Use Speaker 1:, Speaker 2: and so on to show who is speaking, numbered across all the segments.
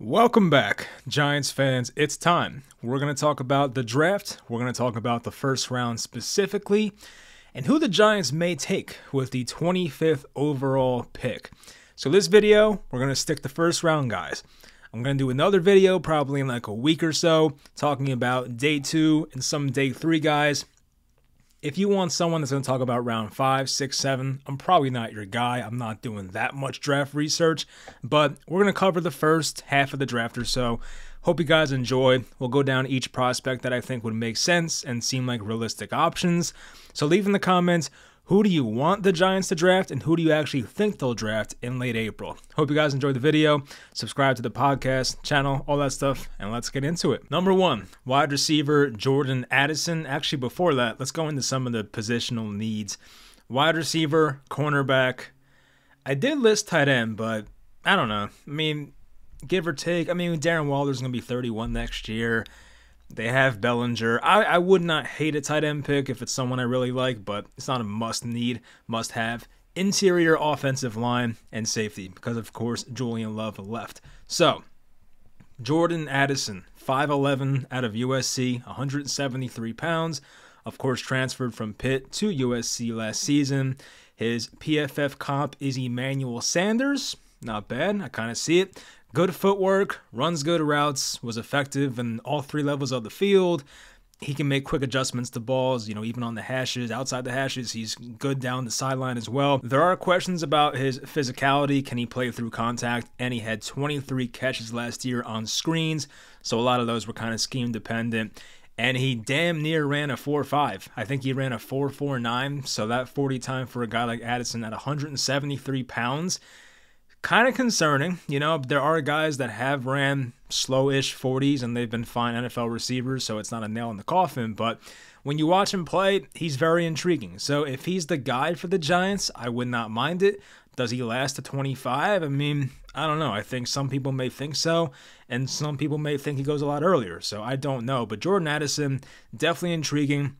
Speaker 1: Welcome back, Giants fans. It's time. We're going to talk about the draft. We're going to talk about the first round specifically and who the Giants may take with the 25th overall pick. So this video, we're going to stick to first round guys. I'm going to do another video probably in like a week or so talking about day 2 and some day 3 guys. If you want someone that's going to talk about round 5, 6, 7, I'm probably not your guy. I'm not doing that much draft research, but we're going to cover the first half of the draft or so. Hope you guys enjoy. We'll go down each prospect that I think would make sense and seem like realistic options. So leave in the comments, who do you want the Giants to draft and who do you actually think they'll draft in late April? Hope you guys enjoyed the video. Subscribe to the podcast, channel, all that stuff, and let's get into it. Number 1, wide receiver Jordan Addison. Actually, before that, let's go into some of the positional needs. Wide receiver, cornerback. I did list tight end, but I don't know. I mean, give or take. I mean, Darren Waller's going to be 31 next year. They have Bellinger. I would not hate a tight end pick if it's someone I really like, but it's not a must-need, must-have. Interior offensive line and safety because, of course, Julian Love left. So, Jordan Addison, 5'11", out of USC, 173 pounds. Of course, transferred from Pitt to USC last season. His PFF comp is Emmanuel Sanders. Not bad. I kind of see it. Good footwork, runs good routes, was effective in all 3 levels of the field. He can make quick adjustments to balls, even on the hashes, outside the hashes. He's good down the sideline as well. There are questions about his physicality. Can he play through contact? And he had 23 catches last year on screens, so a lot of those were kind of scheme dependent. And he damn near ran a 4.5. I think he ran a 4.49, so that 40 time for a guy like Addison at 173 pounds. Kind of concerning. There are guys that have ran slow-ish 40s and they've been fine NFL receivers, so it's not a nail in the coffin. But when you watch him play, he's very intriguing. So if he's the guy for the Giants, I would not mind it. Does he last to 25? I mean, I don't know. I think some people may think so, and some people may think he goes a lot earlier. So I don't know. But Jordan Addison, definitely intriguing.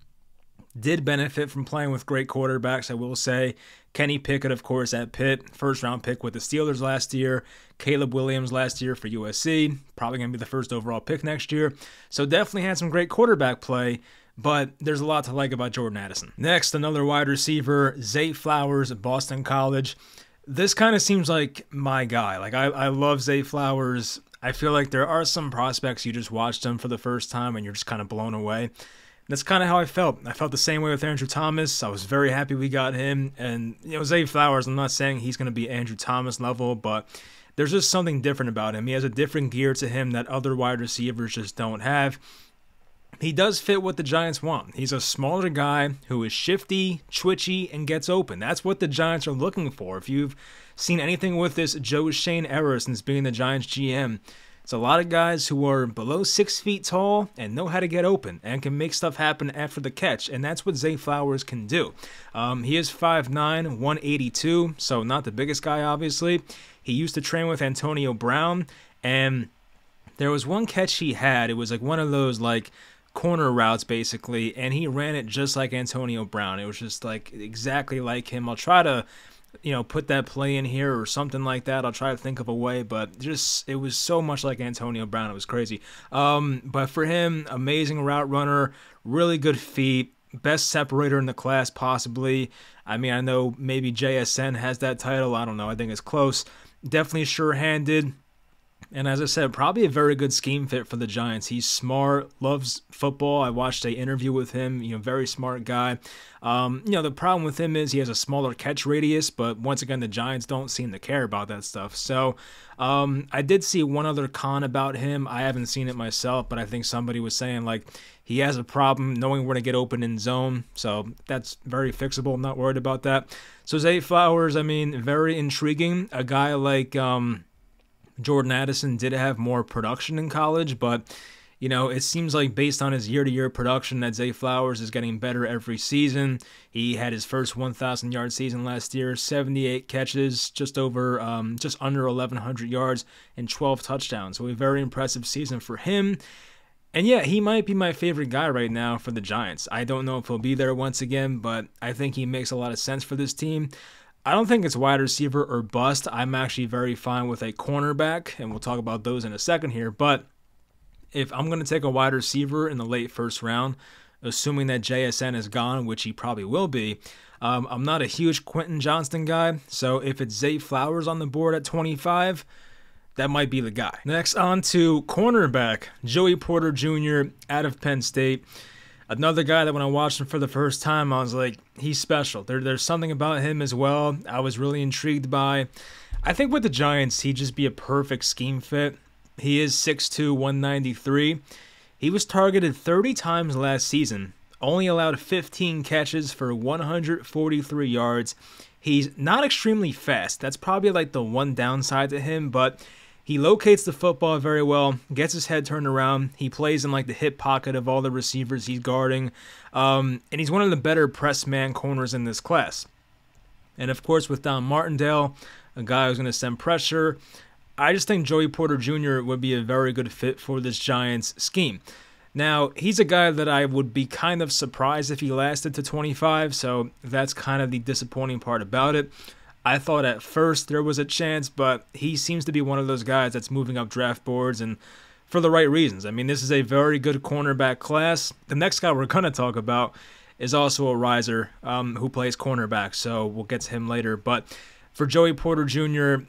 Speaker 1: Did benefit from playing with great quarterbacks, I will say. Kenny Pickett, of course, at Pitt. First-round pick with the Steelers last year. Caleb Williams last year for USC. Probably going to be the first overall pick next year. So definitely had some great quarterback play, but there's a lot to like about Jordan Addison. Next, another wide receiver, Zay Flowers at Boston College. This kind of seems like my guy. Like, I love Zay Flowers. I feel like there are some prospects you just watched them for the first time and you're just kind of blown away. That's kind of how I felt. I felt the same way with Andrew Thomas. I was very happy we got him. And, Zay Flowers, I'm not saying he's going to be Andrew Thomas level, but there's just something different about him. He has a different gear to him that other wide receivers just don't have. He does fit what the Giants want. He's a smaller guy who is shifty, twitchy, and gets open. That's what the Giants are looking for. If you've seen anything with this Joe Shane era since being the Giants GM, it's a lot of guys who are below 6 feet tall and know how to get open and can make stuff happen after the catch, and that's what Zay Flowers can do. He is 5'9", 182, so not the biggest guy, obviously. He used to train with Antonio Brown, and there was one catch he had. It was like one of those like corner routes, basically, and he ran it just like Antonio Brown. It was just like exactly like him. I'll try to put that play in here or something like that. I'll try to think of a way, but just, it was so much like Antonio Brown. It was crazy. But for him, amazing route runner, really good feet, best separator in the class possibly. I mean, I know maybe JSN has that title. I don't know. I think it's close. Definitely sure-handed. And as I said, probably a very good scheme fit for the Giants. He's smart, loves football. I watched an interview with him, very smart guy. The problem with him is he has a smaller catch radius, but once again, the Giants don't seem to care about that stuff. So I did see one other con about him. I haven't seen it myself, but I think somebody was saying, like, he has a problem knowing where to get open in zone. So that's very fixable. I'm not worried about that. So Zay Flowers, I mean, very intriguing. A guy like Jordan Addison did have more production in college, but it seems like based on his year-to-year production that Zay Flowers is getting better every season. He had his first 1,000-yard season last year, 78 catches, just under 1,100 yards, and 12 touchdowns. So a very impressive season for him. And yeah, he might be my favorite guy right now for the Giants. I don't know if he'll be there once again, but I think he makes a lot of sense for this team. I don't think it's wide receiver or bust. I'm actually very fine with a cornerback, and we'll talk about those in a second here. But if I'm going to take a wide receiver in the late first round, assuming that JSN is gone, which he probably will be, I'm not a huge Quentin Johnston guy. So if it's Zay Flowers on the board at 25, that might be the guy. Next, on to cornerback, Joey Porter Jr. out of Penn State. Another guy that when I watched him for the first time, I was like, he's special. There's something about him as well I was really intrigued by. I think with the Giants, he'd just be a perfect scheme fit. He is 6'2", 193. He was targeted 30 times last season, only allowed 15 catches for 143 yards. He's not extremely fast. That's probably like the one downside to him, but he locates the football very well, gets his head turned around. He plays in like the hip pocket of all the receivers he's guarding, and he's one of the better press man corners in this class. And of course, with Don Martindale, a guy who's going to send pressure, I just think Joey Porter Jr. would be a very good fit for this Giants scheme. Now, he's a guy that I would be kind of surprised if he lasted to 25, so that's kind of the disappointing part about it. I thought at first there was a chance, but he seems to be one of those guys that's moving up draft boards, and for the right reasons. I mean, this is a very good cornerback class. The next guy we're going to talk about is also a riser who plays cornerback, so we'll get to him later. But for Joey Porter Jr.,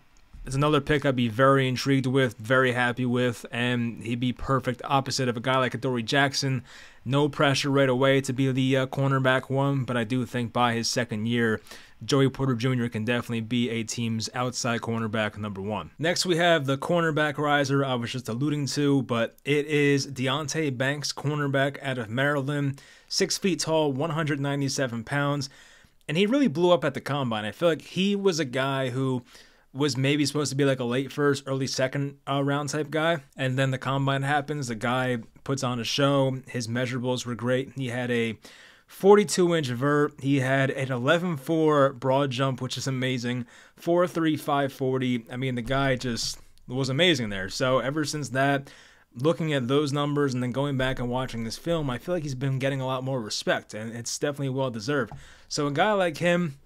Speaker 1: it's another pick I'd be very intrigued with, very happy with, and he'd be perfect opposite of a guy like Adoree Jackson. No pressure right away to be the cornerback one, but I do think by his second year, Joey Porter Jr. can definitely be a team's outside cornerback number one. Next, we have the cornerback riser I was just alluding to, but it is Deontay Banks, cornerback out of Maryland, 6 feet tall, 197 pounds, and he really blew up at the combine. I feel like he was a guy who was maybe supposed to be like a late first, early second round type guy. And then the combine happens. The guy puts on a show. His measurables were great. He had a 42-inch vert. He had an 11.4 broad jump, which is amazing. 4.3, 540. I mean, the guy just was amazing there. So ever since that, looking at those numbers and then going back and watching this film, I feel like he's been getting a lot more respect, and it's definitely well-deserved. So a guy like him,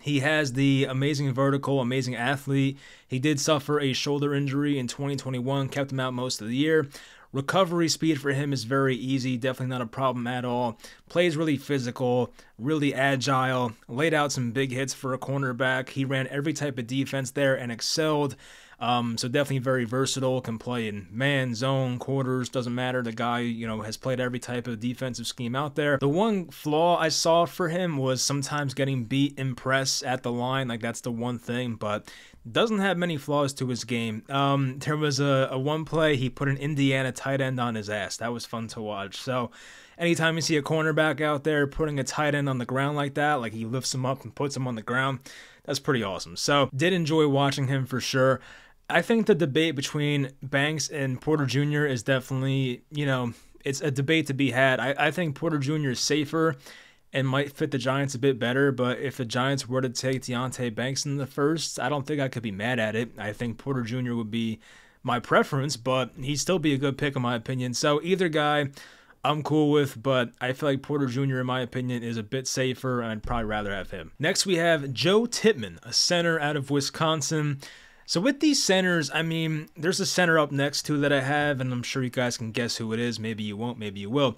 Speaker 1: he has the amazing vertical, amazing athlete. He did suffer a shoulder injury in 2021, kept him out most of the year. Recovery speed for him is very easy, definitely not a problem at all. Plays really physical, really agile, laid out some big hits for a cornerback. He ran every type of defense there and excelled. So definitely very versatile, can play in man, zone, quarters, doesn't matter. The guy, has played every type of defensive scheme out there. The one flaw I saw for him was sometimes getting beat in press at the line. Like, that's the one thing, but doesn't have many flaws to his game. There was a one play, he put an Indiana tight end on his ass. That was fun to watch. So anytime you see a cornerback out there putting a tight end on the ground like that, like he lifts him up and puts him on the ground, that's pretty awesome. So did enjoy watching him for sure. I think the debate between Banks and Porter Jr. is definitely, it's a debate to be had. I think Porter Jr. is safer and might fit the Giants a bit better, but if the Giants were to take Deontay Banks in the first, I don't think I could be mad at it. I think Porter Jr. would be my preference, but he'd still be a good pick in my opinion. So either guy I'm cool with, but I feel like Porter Jr., in my opinion, is a bit safer, and I'd probably rather have him. Next, we have Joe Tippmann, a center out of Wisconsin. So with these centers, I mean, there's a center up next to that I have, and I'm sure you guys can guess who it is. Maybe you won't, maybe you will.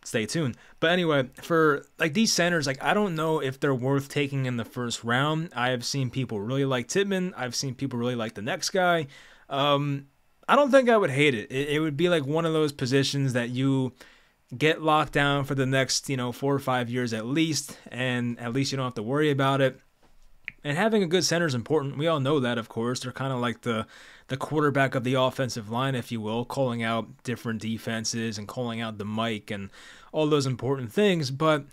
Speaker 1: Stay tuned. But anyway, for like these centers, like I don't know if they're worth taking in the first round. I have seen people really like Tippmann. I've seen people really like the next guy. I don't think I would hate it. It would be like one of those positions that you get locked down for the next, 4 or 5 years at least, and at least you don't have to worry about it. And having a good center is important. We all know that, of course. They're kind of like the quarterback of the offensive line, if you will, calling out different defenses and calling out the mic and all those important things. But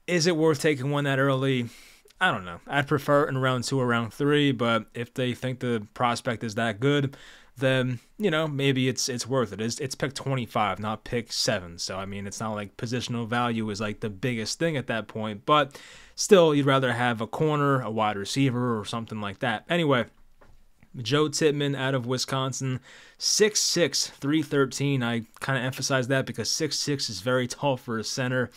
Speaker 1: is it worth taking one that early? I don't know. I'd prefer it in round 2 or round 3, but if they think the prospect is that good, then, maybe it's worth it. It's pick 25, not pick 7. So, I mean, it's not like positional value is like the biggest thing at that point, but still, you'd rather have a corner, a wide receiver, or something like that. Anyway, Joe Tippmann out of Wisconsin, 6'6", 313. I kind of emphasize that because 6'6" is very tall for a center.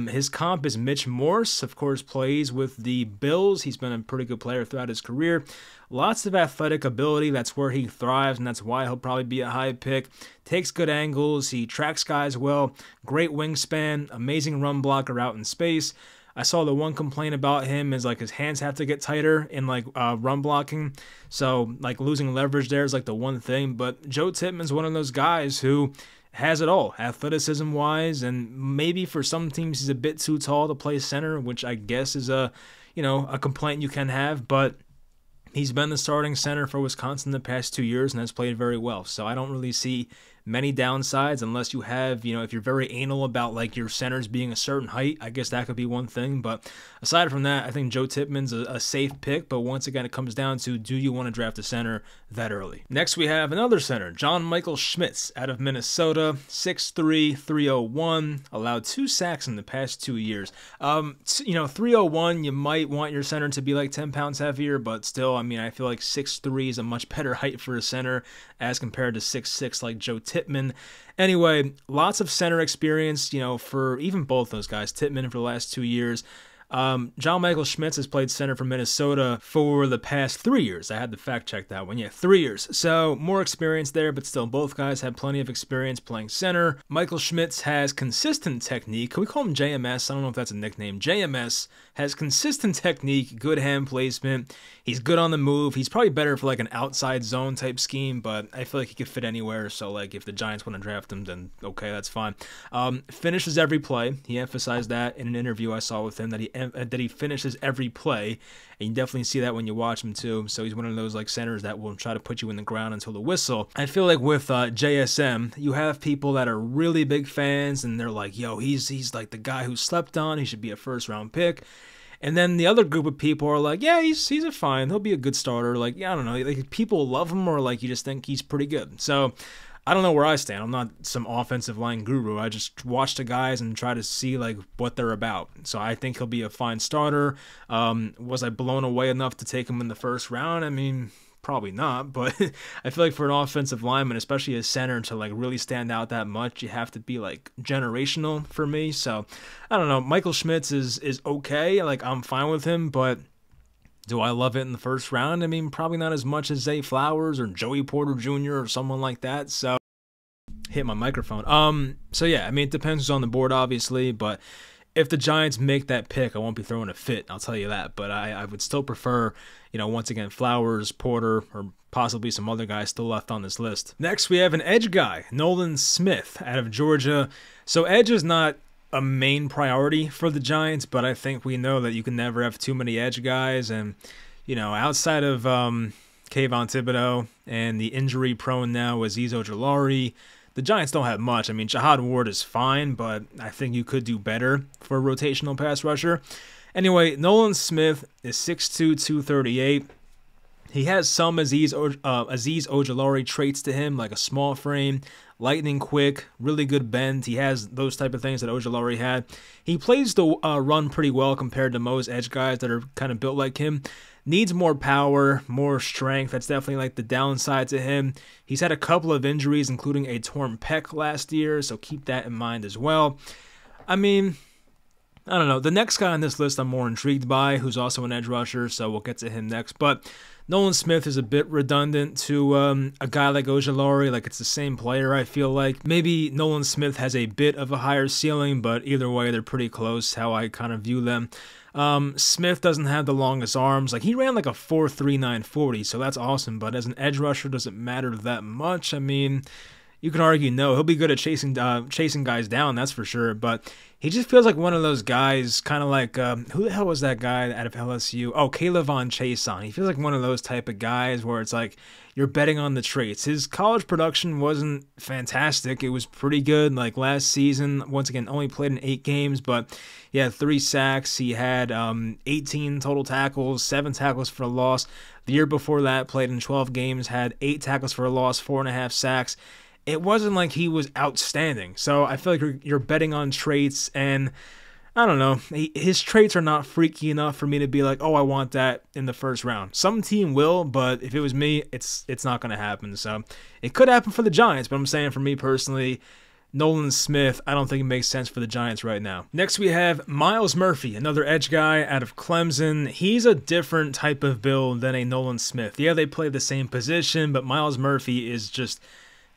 Speaker 1: His comp is Mitch Morse, of course, plays with the Bills. He's been a pretty good player throughout his career. Lots of athletic ability. That's where he thrives, and that's why he'll probably be a high pick. Takes good angles. He tracks guys well. Great wingspan. Amazing run blocker out in space. I saw the one complaint about him is like his hands have to get tighter in like run blocking. So like losing leverage there is like the one thing. But Joe Tippmann's one of those guys who has it all, athleticism wise, and maybe for some teams he's a bit too tall to play center, which I guess is a complaint you can have, but he's been the starting center for Wisconsin the past 2 years and has played very well. So I don't really see many downsides unless you have, if you're very anal about like your centers being a certain height. I guess that could be one thing. But aside from that, I think Joe Tippmann's a safe pick. But once again, it comes down to, do you want to draft a center that early? Next, we have another center, John Michael Schmitz out of Minnesota, 6'3", 301, allowed 2 sacks in the past 2 years. 301, you might want your center to be like 10 pounds heavier, but still, I mean, I feel like 6'3" is a much better height for a center as compared to 6'6" like Joe Tippmann. Anyway, lots of center experience, for even both those guys, Tippmann for the last 2 years. John Michael Schmitz has played center for Minnesota for the past 3 years. I had to fact check that one. Yeah, 3 years. So more experience there, but still both guys have plenty of experience playing center. Michael Schmitz has consistent technique. Can we call him JMS? I don't know if that's a nickname. JMS has consistent technique, good hand placement. He's good on the move. He's probably better for like an outside zone type scheme, but I feel like he could fit anywhere. So like if the Giants want to draft him, then okay, that's fine. Finishes every play. He emphasized that in an interview I saw with him, that he finishes every play, and you definitely see that when you watch him too. So he's one of those like centers that will try to put you in the ground until the whistle. I feel like with JSM, you have people that are really big fans, and they're like, yo, he's like the guy who slept on. He should be a first-round pick. And then the other group of people are like, yeah, he's a fine. He'll be a good starter. Like, yeah, I don't know. Like, people love him, or like you just think he's pretty good. So I don't know where I stand. I'm not some offensive line guru. I just watch the guys and try to see like what they're about. So I think he'll be a fine starter. Was I blown away enough to take him in the first round? I mean, probably not, but I feel like for an offensive lineman, especially a center, to like really stand out that much, you have to be like generational for me. So I don't know. Michael Schmitz is okay. Like, I'm fine with him, but do I love it in the first round? I mean, probably not as much as Zay Flowers or Joey Porter Jr. or someone like that. So hit my microphone. So yeah, I mean, it depends who's on the board, obviously, but if the Giants make that pick, I won't be throwing a fit, I'll tell you that. But I would still prefer, once again, Flowers, Porter, or possibly some other guys still left on this list. Next, we have an edge guy, Nolan Smith out of Georgia. So edge is not a main priority for the Giants, but I think we know that you can never have too many edge guys. And, outside of Kayvon Thibodeau and the injury-prone now Azeez Ojulari, the Giants don't have much. I mean, Jahad Ward is fine, but I think you could do better for a rotational pass rusher. Anyway, Nolan Smith is 6'2", 238. He has some Azeez Ojulari traits to him, like a small frame, lightning quick, really good bend. He has those type of things that Ojulari had. He plays the run pretty well compared to most edge guys that are kind of built like him. Needs more power, more strength. That's definitely like the downside to him. He's had a couple of injuries, including a torn pec last year, so keep that in mind as well. I mean, I don't know. The next guy on this list I'm more intrigued by, who's also an edge rusher, so we'll get to him next. But Nolan Smith is a bit redundant to a guy like Ojulari. Like, it's the same player, I feel like. Maybe Nolan Smith has a bit of a higher ceiling, but either way, they're pretty close, how I kind of view them. Smith doesn't have the longest arms. Like, he ran like a 4.39 40, so that's awesome. But as an edge rusher, does it matter that much? I mean, you can argue no. He'll be good at chasing guys down, that's for sure. But he just feels like one of those guys, kind of like, who the hell was that guy out of LSU? Oh, Caleb Von Chason. He feels like one of those type of guys where it's like you're betting on the traits. His college production wasn't fantastic. It was pretty good. Like last season, once again, only played in 8 games, but he had 3 sacks. He had 18 total tackles, 7 tackles for a loss. The year before that, played in 12 games, had 8 tackles for a loss, 4.5 sacks. It wasn't like he was outstanding. So I feel like you're betting on traits, and I don't know. His traits are not freaky enough for me to be like, oh, I want that in the first round. Some team will, but if it was me, it's not going to happen. So it could happen for the Giants, but I'm saying for me personally, Nolan Smith, I don't think it makes sense for the Giants right now. Next we have Myles Murphy, another edge guy out of Clemson. He's a different type of build than a Nolan Smith. Yeah, they play the same position, but Myles Murphy is just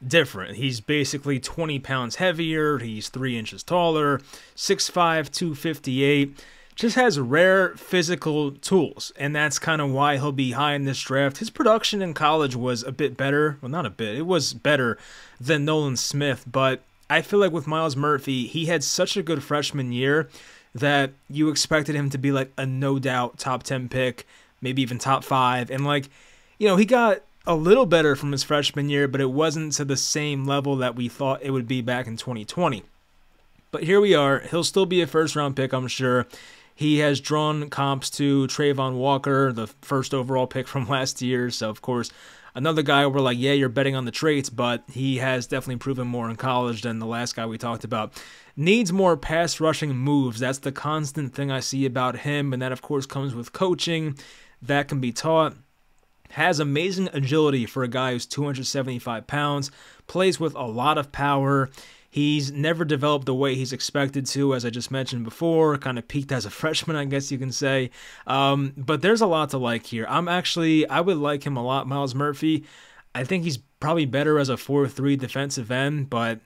Speaker 1: different. He's basically 20 pounds heavier. He's 3 inches taller, 6'5", 258. Just has rare physical tools, and that's kind of why he'll be high in this draft. His production in college was a bit better. Well, not a bit. It was better than Nolan Smith, but I feel like with Myles Murphy, he had such a good freshman year that you expected him to be like a no-doubt top 10 pick, maybe even top 5. And like, you know, he got a little better from his freshman year, but it wasn't to the same level that we thought it would be back in 2020. But here we are. He'll still be a first-round pick, I'm sure. He has drawn comps to Trayvon Walker, the first overall pick from last year. So, of course, another guy we're like, yeah, you're betting on the traits, but he has definitely proven more in college than the last guy we talked about. Needs more pass rushing moves. That's the constant thing I see about him, and that, of course, comes with coaching. That can be taught. Has amazing agility for a guy who's 275 pounds, plays with a lot of power. He's never developed the way he's expected to, as I just mentioned before, kind of peaked as a freshman, I guess you can say. But there's a lot to like here. I would like him a lot, Myles Murphy. I think he's probably better as a 4-3 defensive end, but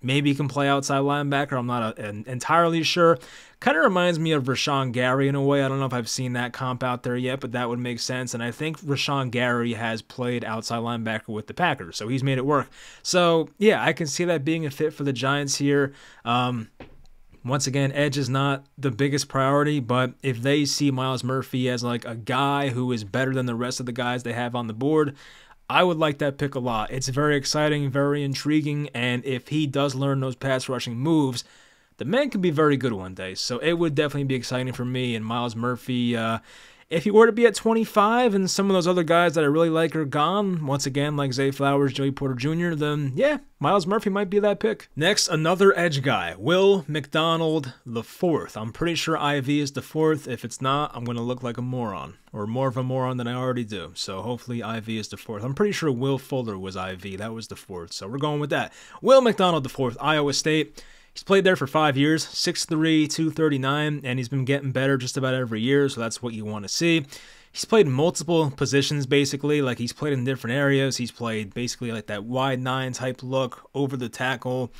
Speaker 1: maybe he can play outside linebacker. I'm not entirely sure. Kind of reminds me of Rashawn Gary in a way. I don't know if I've seen that comp out there yet, but that would make sense. And I think Rashawn Gary has played outside linebacker with the Packers, so he's made it work. So, yeah, I can see that being a fit for the Giants here. Once again, edge is not the biggest priority, but if they see Myles Murphy as like a guy who is better than the rest of the guys they have on the board, I would like that pick a lot. It's very exciting, very intriguing, and if he does learn those pass rushing moves, the man could be very good one day. So it would definitely be exciting for me. And Myles Murphy, if he were to be at 25 and some of those other guys that I really like are gone, once again, like Zay Flowers, Joey Porter Jr., then yeah, Myles Murphy might be that pick. Next, another edge guy, Will McDonald IV. I'm pretty sure IV is the 4th. If it's not, I'm going to look like a moron, or more of a moron than I already do. So hopefully IV is the 4th. I'm pretty sure Will Fuller was IV. That was the 4th. So we're going with that. Will McDonald IV, Iowa State. He's played there for 5 years, 6'3", 239, and he's been getting better just about every year, so that's what you want to see. He's played multiple positions, basically. Like, he's played in different areas. He's played basically like that wide 9 type look, over the tackle,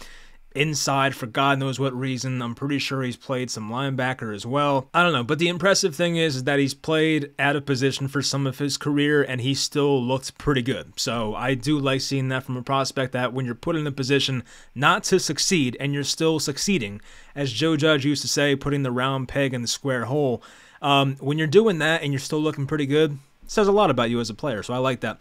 Speaker 1: inside for God knows what reason. I'm pretty sure he's played some linebacker as well. I don't know, but the impressive thing is that he's played out of position for some of his career, and he still looked pretty good. So I do like seeing that from a prospect, that when you're put in a position not to succeed, and you're still succeeding, as Joe Judge used to say, putting the round peg in the square hole, when you're doing that and you're still looking pretty good, it says a lot about you as a player, so I like that.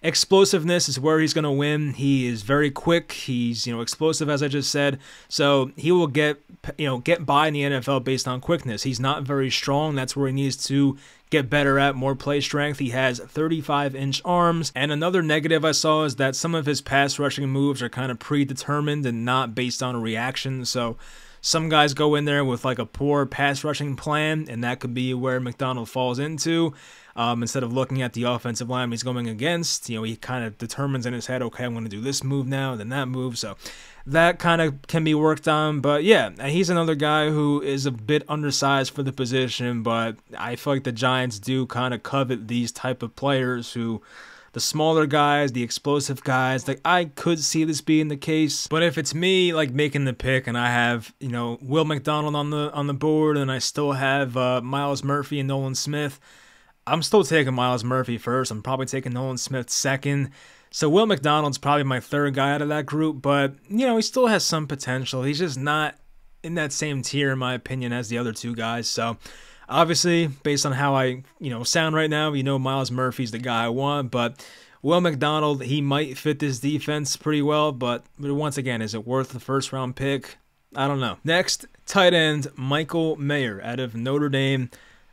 Speaker 1: Explosiveness is where he's going to win. He is very quick. He's, explosive, as I just said. So he will get by in the NFL based on quickness. He's not very strong. That's where he needs to get better at, more play strength. He has 35-inch arms. And another negative I saw is that some of his pass rushing moves are kind of predetermined and not based on a reaction. So some guys go in there with like a poor pass rushing plan, and that could be where McDonald falls into. Instead of looking at the offensive line he's going against, he kind of determines in his head, okay, I'm going to do this move now, then that move. So that kind of can be worked on. But yeah, he's another guy who is a bit undersized for the position, but I feel like the Giants do kind of covet these type of players who, the smaller guys, the explosive guys, like I could see this being the case. But if it's me like making the pick and I have, Will McDonald on the board and I still have Myles Murphy and Nolan Smith, I'm still taking Myles Murphy first. I'm probably taking Nolan Smith second. So Will McDonald's probably my 3rd guy out of that group, but he still has some potential. He's just not in that same tier in my opinion as the other 2 guys. So obviously, based on how I, sound right now, Myles Murphy's the guy I want, but Will McDonald, he might fit this defense pretty well, but once again, is it worth the 1st-round pick? I don't know. Next, tight end Michael Mayer out of Notre Dame.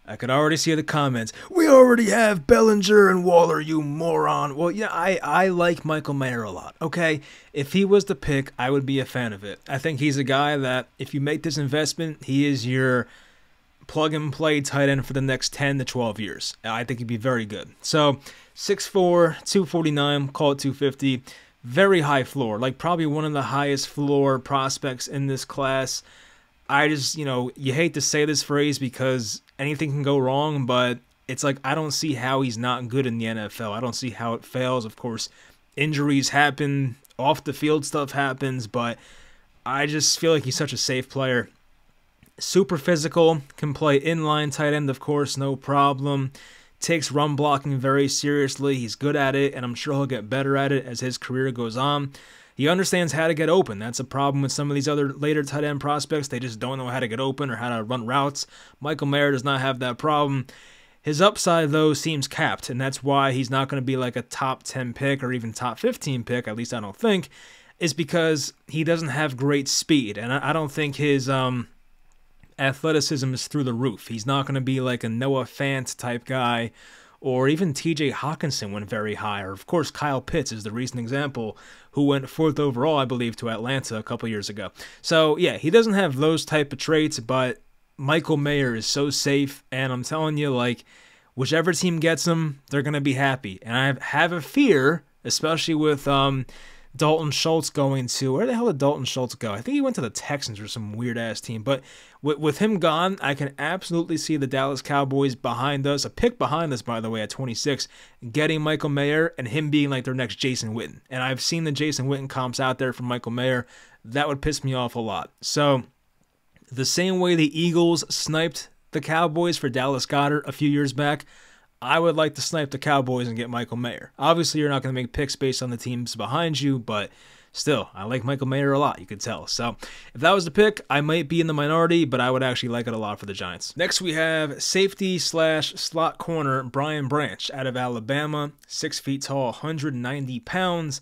Speaker 1: I could already see the comments. We already have Bellinger and Waller, you moron. Well, yeah, I like Michael Mayer a lot, okay? If he was the pick, I would be a fan of it. I think he's a guy that, if you make this investment, he is your plug-and-play tight end for the next 10 to 12 years. I think he'd be very good. So, 6'4", 249, call it 250. Very high floor, like probably one of the highest floor prospects in this class. I just, you hate to say this phrase because anything can go wrong, but it's like I don't see how he's not good in the NFL. I don't see how it fails. Of course, injuries happen, off the field stuff happens, but I just feel like he's such a safe player. Super physical, can play inline tight end, of course, no problem. Takes run blocking very seriously. He's good at it, and I'm sure he'll get better at it as his career goes on. He understands how to get open. That's a problem with some of these other later tight end prospects. They just don't know how to get open or how to run routes. Michael Mayer does not have that problem. His upside, though, seems capped, and that's why he's not going to be like a top 10 pick or even top 15 pick, at least I don't think, is because he doesn't have great speed, and I don't think his athleticism is through the roof. He's not going to be like a Noah Fant type guy, or even TJ Hawkinson went very high, or of course Kyle Pitts is the recent example, who went 4th overall, I believe, to Atlanta a couple years ago. So yeah, he doesn't have those type of traits, but Michael Mayer is so safe, and I'm telling you, like, whichever team gets him, they're going to be happy. And I have a fear, especially with Dalton Schultz going to, where the hell did Dalton Schultz go? I think he went to the Texans or some weird-ass team. But with him gone, I can absolutely see the Dallas Cowboys behind us, a pick behind us, by the way, at 26, getting Michael Mayer and him being like their next Jason Witten. And I've seen the Jason Witten comps out there from Michael Mayer. That would piss me off a lot. So the same way the Eagles sniped the Cowboys for Dallas Goedert a few years back, I would like to snipe the Cowboys and get Michael Mayer. Obviously, you're not going to make picks based on the teams behind you, but still, I like Michael Mayer a lot, you could tell. So, if that was the pick, I might be in the minority, but I would actually like it a lot for the Giants. Next, we have safety/slot corner Brian Branch out of Alabama, 6 feet tall, 190 pounds.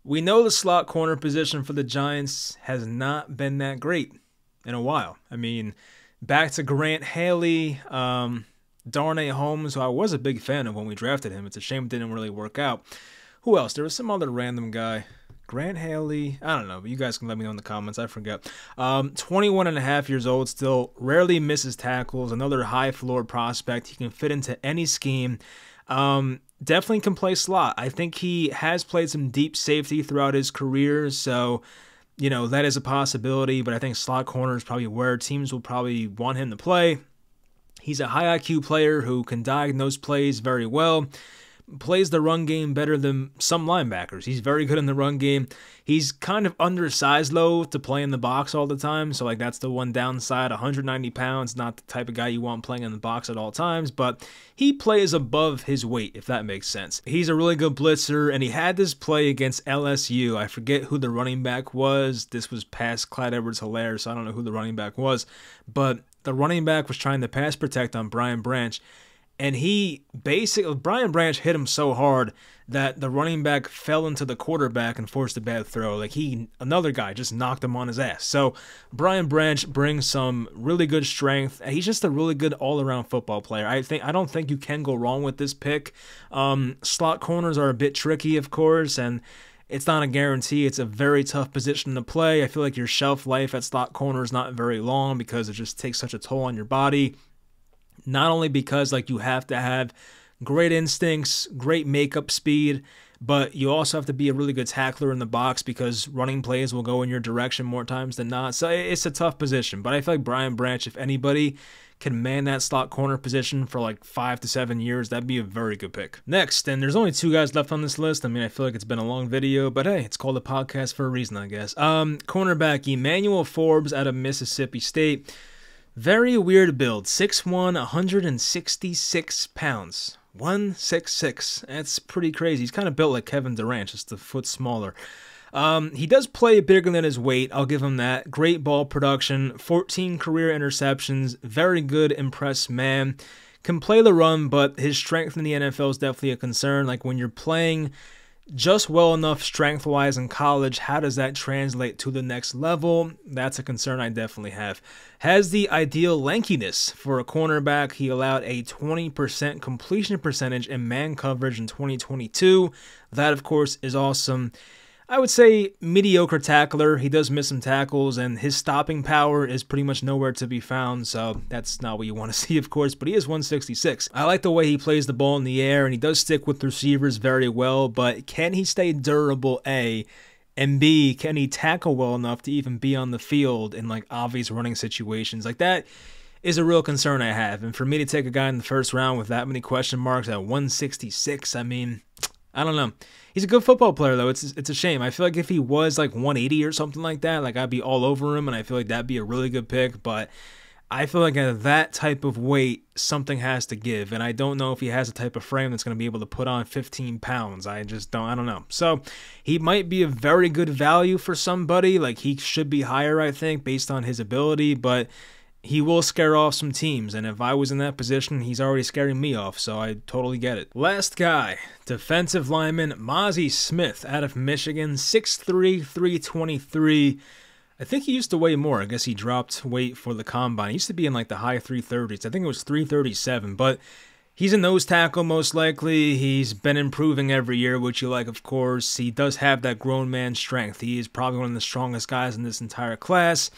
Speaker 1: We know the slot corner position for the Giants has not been that great in a while. I mean, back to Grant Haley, Darnay Holmes, who I was a big fan of when we drafted him. It's a shame it didn't really work out. Who else? There was some other random guy. Grant Haley. I don't know, but you guys can let me know in the comments. I forget. 21 and a half years old still. Rarely misses tackles. Another high floor prospect. He can fit into any scheme. Definitely can play slot. I think he has played some deep safety throughout his career, so that is a possibility, but I think slot corner is probably where teams will probably want him to play. He's a high IQ player who can diagnose plays very well, plays the run game better than some linebackers. He's very good in the run game. He's kind of undersized, though, to play in the box all the time, so that's the one downside. 190 pounds, not the type of guy you want playing in the box at all times, but he plays above his weight, if that makes sense. He's a really good blitzer, and he had this play against LSU. I forget who the running back was. This was past Clyde Edwards-Helaire, so I don't know who the running back was, but the running back was trying to pass protect on Brian Branch, and Brian Branch hit him so hard that the running back fell into the quarterback and forced a bad throw. Another guy just knocked him on his ass. So Brian Branch brings some really good strength. He's just a really good all-around football player. I don't think you can go wrong with this pick. Slot corners are a bit tricky, of course, and it's not a guarantee. It's a very tough position to play. I feel like your shelf life at slot corner is not very long because it just takes such a toll on your body. Not only because you have to have great instincts, great makeup speed, but you also have to be a really good tackler in the box because running plays will go in your direction more times than not. So it's a tough position. But I feel like Brian Branch, if anybody can man that slot corner position for 5 to 7 years, that'd be a very good pick. Next, and there's only 2 guys left on this list. I mean, I feel like it's been a long video, but hey, it's called a podcast for a reason, I guess. Cornerback Emmanuel Forbes out of Mississippi State. Very weird build. 6'1", 166 pounds. 166. That's pretty crazy. He's kind of built like Kevin Durant, just a foot smaller. He does play bigger than his weight. I'll give him that. Great ball production. 14 career interceptions. Very good impressed man. Can play the run, but his strength in the NFL is definitely a concern. When you're playing just well enough strength-wise in college. How does that translate to the next level? That's a concern I definitely have. Has the ideal lankiness for a cornerback. He allowed a 20% completion percentage in man coverage in 2022. That, of course, is awesome. I would say mediocre tackler. He does miss some tackles, and his stopping power is pretty much nowhere to be found, so that's not what you want to see, of course, but he is 166. I like the way he plays the ball in the air, and he does stick with receivers very well, but can he stay durable, A, and B, can he tackle well enough to even be on the field in, like, obvious running situations? Like, that is a real concern I have, and for me to take a guy in the first round with that many question marks at 166, I mean, I don't know. He's a good football player, though. It's a shame. I feel like if he was like 180 or something like that, like I'd be all over him, and I feel like that'd be a really good pick. But I feel like at that type of weight, something has to give, and I don't know if he has a type of frame that's going to be able to put on 15 pounds. I don't know. So he might be a very good value for somebody. Like he should be higher, I think, based on his ability, but he will scare off some teams, and if I was in that position, he's already scaring me off, so I totally get it. Last guy, defensive lineman Mozzy Smith out of Michigan, 6'3", 323. I think he used to weigh more. I guess he dropped weight for the combine. He used to be in like the high 330s. I think it was 337, but he's a nose tackle most likely. He's been improving every year, which you like, of course. He does have that grown man strength. He is probably one of the strongest guys in this entire class.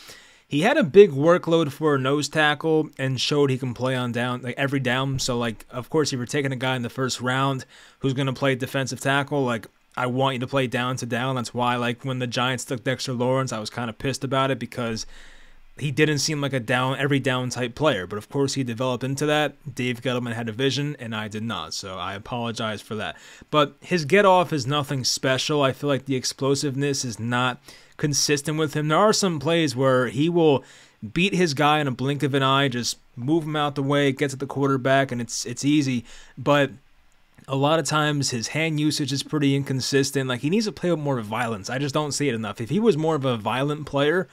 Speaker 1: He had a big workload for a nose tackle and showed he can play on down, like every down. So, like, of course, if you're taking a guy in the first round who's going to play defensive tackle, like, I want you to play down to down. That's why, like, when the Giants took Dexter Lawrence, I was kind of pissed about it because he didn't seem like a every down type player. But, of course, he developed into that. Dave Gettleman had a vision, and I did not. So I apologize for that. But his get-off is nothing special. I feel like the explosiveness is not consistent with him. There are some plays where he will beat his guy in a blink of an eye, just move him out the way, get to the quarterback, and it's easy. But a lot of times his hand usage is pretty inconsistent. Like, he needs to play with more violence. I just don't see it enough. If he was more of a violent player,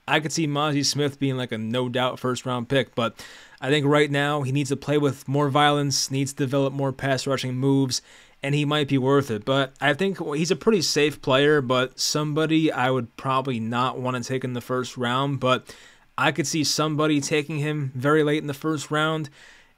Speaker 1: I could see Mozzy Smith being like a no-doubt first-round pick. But I think right now he needs to play with more violence, needs to develop more pass-rushing moves, and he might be worth it. But I think he's a pretty safe player, but somebody I would probably not want to take in the first round. But I could see somebody taking him very late in the first round.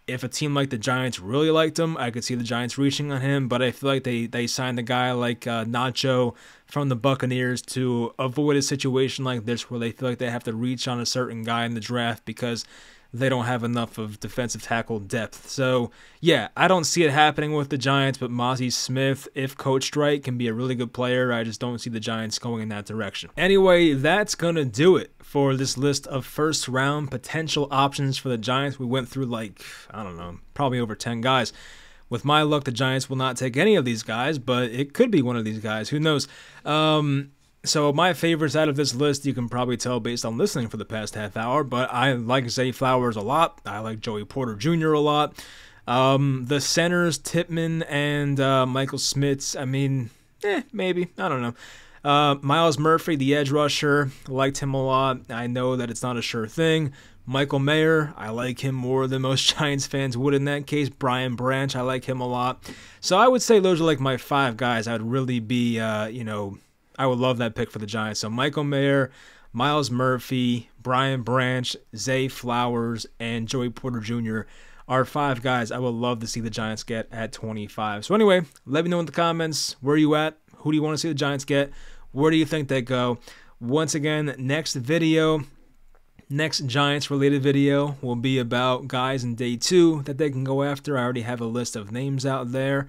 Speaker 1: If a team like the Giants really liked him, I could see the Giants reaching on him. But I feel like they signed a guy like Nacho from the Buccaneers to avoid a situation like this where they feel like they have to reach on a certain guy in the draft because they don't have enough of defensive tackle depth. So, yeah, I don't see it happening with the Giants, but Mozzy Smith, if coached right, can be a really good player. I just don't see the Giants going in that direction. Anyway, that's going to do it for this list of first-round potential options for the Giants. We went through, like, I don't know, probably over 10 guys. With my luck, the Giants will not take any of these guys, but it could be one of these guys. Who knows? So my favorites out of this list, you can probably tell based on listening for the past half hour, but I like Zay Flowers a lot. I like Joey Porter Jr. a lot. The centers, Tippmann and Michael Schmitz, I mean, maybe. I don't know. Myles Murphy, the edge rusher, liked him a lot. I know that it's not a sure thing. Michael Mayer, I like him more than most Giants fans would in that case. Brian Branch, I like him a lot. So I would say those are like my 5 guys I would really be, I would love that pick for the Giants. So Michael Mayer, Myles Murphy, Brian Branch, Zay Flowers, and Joey Porter Jr. are 5 guys I would love to see the Giants get at 25. So anyway, let me know in the comments, where are you at? Who do you want to see the Giants get? Where do you think they go? Once again, next Giants-related video will be about guys in day 2 that they can go after. I already have a list of names out there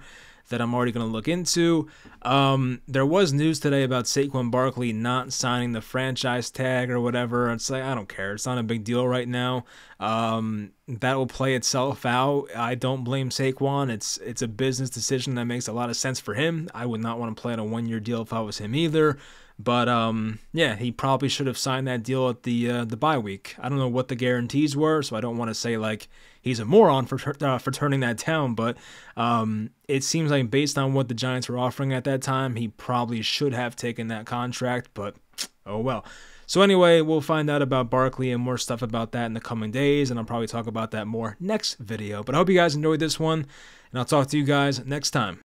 Speaker 1: that I'm already going to look into. There was news today about Saquon Barkley not signing the franchise tag or whatever. It's like, I don't care. It's not a big deal right now. That will play itself out. I don't blame Saquon. It's a business decision that makes a lot of sense for him. I would not want to play on a 1-year deal if I was him either. But, yeah, he probably should have signed that deal at the bye week. I don't know what the guarantees were, so I don't want to say, like, he's a moron for turning that down. But it seems like based on what the Giants were offering at that time, he probably should have taken that contract. But, oh well. So anyway, we'll find out about Barkley and more stuff about that in the coming days, and I'll probably talk about that more next video. But I hope you guys enjoyed this one, and I'll talk to you guys next time.